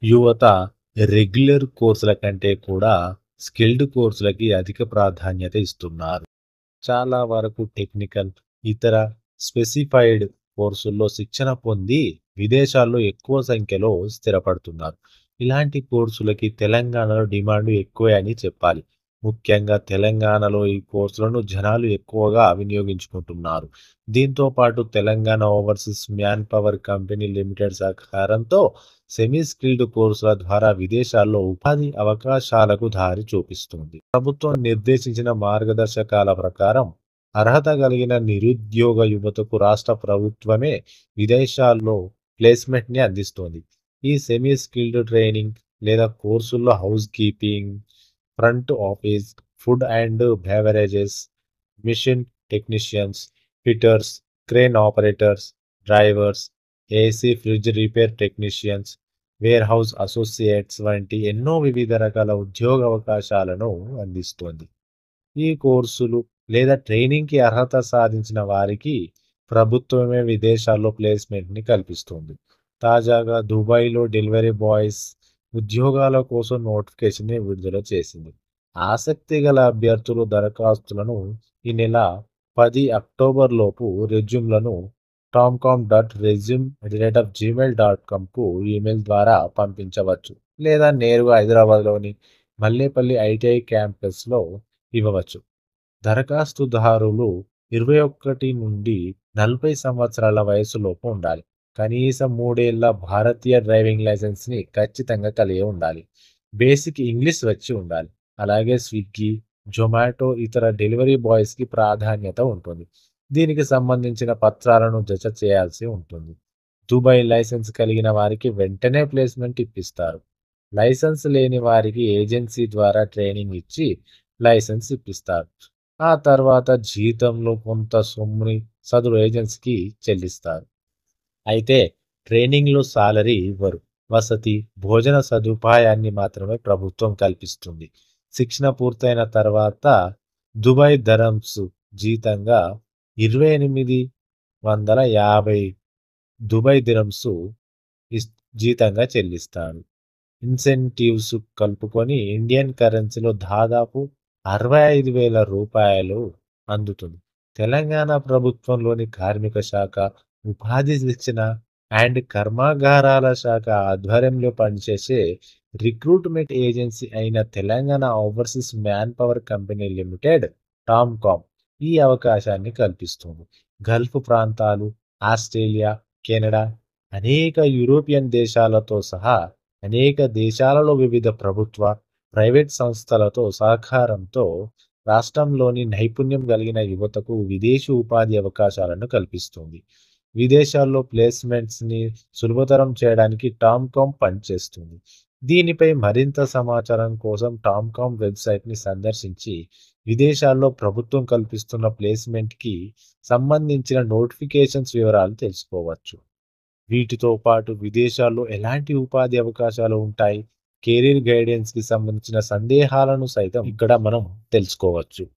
యువత రెగ్యులర్ కోర్సుల కంటే కూడా స్కిల్డ్ కోర్సులకి అధిక ప్రాధాన్యత ఇస్తున్నారు. చాలా వరకు టెక్నికల్, ఇతర స్పెసిఫైడ్ కోర్సుల్లో శిక్షణ పొంది విదేశాల్లో ఎక్కువ సంఖ్యలో స్థిరపడుతున్నారు. ఇలాంటి కోర్సులకి తెలంగాణలో డిమాండ్ ఎక్కువే అని చెప్పాలి. ముఖ్యంగా తెలంగాణలో ఈ కోర్సులను జనాలు ఎక్కువగా వినియోగించుకుంటున్నారు. దీంతో పాటు Telangana overseas man power company limited సహకారంతో సెమీ స్కిల్డ్ కోర్సుల ద్వారా విదేశాల్లో ఉపాధి అవకాశాలకు దారి చూపిస్తుంది. ప్రభుత్వం నిర్దేశించిన మార్గదర్శకాల ప్రకారం అర్హత కలిగిన నిరుద్యోగ యువతకు రాష్ట్ర ప్రభుత్వమే విదేశాల్లో ప్లేస్మెంట్‌ని అందిస్తోంది. ఈ సెమీ స్కిల్డ్ ట్రైనింగ్ లేదా కోర్సుల్లో housekeeping, front office, food and beverages, machine technicians, fitters, crane operators, drivers, AC fridge repair technicians, warehouse associates వంటి ఎన్నో వివిధ రకాల ఉద్యోగ అవకాశాలను అందిస్తోంది. ఈ కోర్సులు లేదా ట్రైనింగ్‌కి అర్హత సాధించిన వారికి ప్రభుత్వమే విదేశాల్లో ప్లేస్‌మెంట్‌ని కల్పిస్తుంది. తాజాగా దుబాయ్‌లో డెలివరీ బాయ్స్ ఉద్యోగాల కోసం నోటిఫికేషన్‌ని విడుదల చేసింది. ఆసక్తి గల అభ్యర్థులు దరఖాస్తులను ఈ నెల 10 అక్టోబర్ లోపు రెజ్యూమ్‌లను tomcom.resume@gmail.comకు ఈమెయిల్ ద్వారా పంపించవచ్చు. లేదా నేరుగా హైదరాబాద్‌లోని మల్లేపల్లి ఐటీఐ క్యాంపస్‌లో ఇవ్వవచ్చు. దరఖాస్తుదారులు 21 నుండి 40 సంవత్సరాల వయస్సులోపు ఉండాలి. కనీసం 3 ఏళ్ల భారతీయ డ్రైవింగ్ లైసెన్స్‌ని ఖచ్చితంగా కలిగి ఉండాలి. బేసిక్ ఇంగ్లీష్ వచ్చి ఉండాలి. అలాగే స్విగ్గీ, జొమాటో ఇతర డెలివరీ బాయ్స్‌కి ప్రాధాన్యత ఉంటుంది. దీనికి సంబంధించిన పత్రాలను జత చేయాల్సి ఉంటుంది. దుబాయ్ లైసెన్స్ కలిగిన వారికి వెంటనే ప్లేస్‌మెంట్ ఇప్పిస్తారు. లైసెన్స్ లేని వారికి ఏజెన్సీ ద్వారా ట్రైనింగ్ ఇచ్చి లైసెన్స్ ఇప్పిస్తారు. ఆ తర్వాత జీతంలో కొంత సొమ్ముని సదరు ఏజెన్సీకి చెల్లిస్తారు. అయితే ట్రైనింగ్‌లో సాలరీ ఇవ్వరు. వసతి, భోజన సదుపాయాన్ని మాత్రమే ప్రభుత్వం కల్పిస్తుంది. శిక్షణ పూర్తయిన తర్వాత దుబాయ్ దరమ్స్ జీతంగా 2850 దుబాయ్ దిరమ్స్ ఇస్ జీతంగా చెల్లిస్తారు. ఇన్సెంటివ్స్ కలుపుకొని ఇండియన్ కరెన్సీలో దాదాపు రూ. 65,000 అందుతుంది. తెలంగాణ ప్రభుత్వంలోని కార్మిక శాఖ, ఉపాధి శిక్షణ అండ్ కర్మాగారాల శాఖ ఆధ్వర్యంలో పనిచేసే రిక్రూట్మెంట్ ఏజెన్సీ అయిన Telangana overseas man power company limited TOMCOM ఈ అవకాశాన్ని కల్పిస్తుంది. గల్ఫ్ ప్రాంతాలు, ఆస్ట్రేలియా, కెనడా, అనేక యూరోపియన్ దేశాలతో సహా అనేక దేశాలలో వివిధ ప్రభుత్వ, ప్రైవేట్ సంస్థలతో సహకారంతో రాష్ట్రంలోని నైపుణ్యం కలిగిన యువతకు విదేశీ ఉపాధి అవకాశాలను కల్పిస్తుంది. విదేశాల్లో ప్లేస్మెంట్స్‌ని సులభతరం చేయడానికి టామ్కామ్ పనిచేస్తుంది. దీనిపై మరింత సమాచారం కోసం టామ్కామ్ వెబ్‌సైట్‌ని సందర్శించి విదేశాల్లో ప్రభుత్వం కల్పిస్తున్న ప్లేస్మెంట్‌కి సంబంధించిన నోటిఫికేషన్స్ వివరాలు తెలుసుకోవచ్చు. వీటితో పాటు విదేశాల్లో ఎలాంటి ఉపాధి అవకాశాలు ఉంటాయి, కెరీర్ గైడెన్స్‌కి సంబంధించిన సందేహాలను సైతం ఇక్కడ మనం తెలుసుకోవచ్చు.